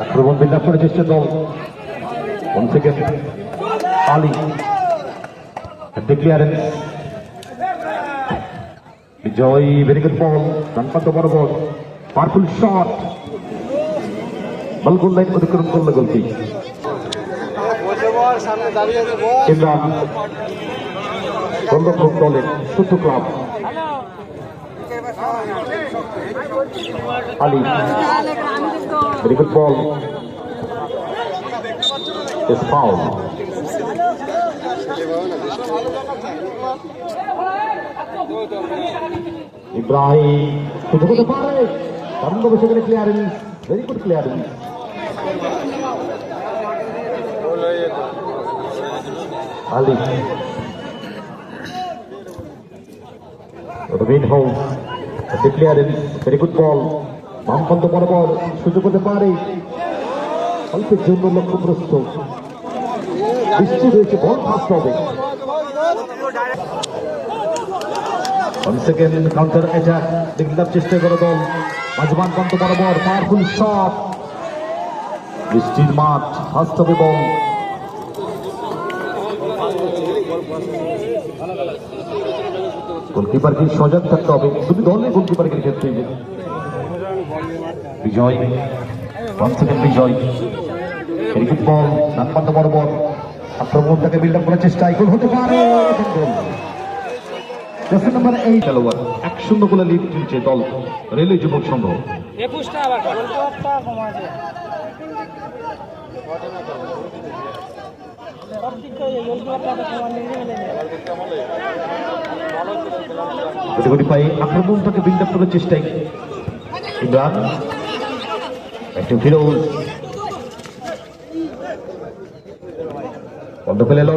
আক্রমণ বিল্ডাপ করে চেষ্টা দল once again Ali ক্লিয়ারেন্স বিজয় ভেরি গুড বল ডানপান্ত বরাবর পাওয়ারফুল শট বল গোল লাইন অতিক্রম করলো গোলকি ইমরান গোলরক্ষক দলের সূত্র club Ali very good ball is foul Ibrahim সুযোগ হতে পারে দারুণ ভাবে সেখানে clearance very good clearance Ali Robin House the clearance very good ball বামপন্থ বরাবর সুযোগ হতে পারে অল্পের জন্য লক্ষ্যপ্রস্ত বৃষ্টি রয়েছে বল ফাস্ট হবে কাউন্টার অ্যাটাক দেখলাম চেষ্টা করে দল মাঝবান প্রান্ত বরাবর পাওয়ারফুল শট বৃষ্টির মাঠ ফাস্ট হবে বল গোলকিপারকে সজাগ থাকতে হবে দুটি দলের গোলকিপারের ক্ষেত্রে বিজয় বিজয় ভেরি গুড বল ডানপান্ত বরাবর আক্রমণটাকে বিল্ড আপ করার চেষ্টা গোল হতে পারে নম্বর 8 খেলোয়াড় 1-0 গোলে লিড তুলছে দল রেলওয়ে যুবক সংঘ আক্রমণটাকে বিল্ড আপ করার চেষ্টায় ইমরান একটু ফিরোজ বন্ধ পেলে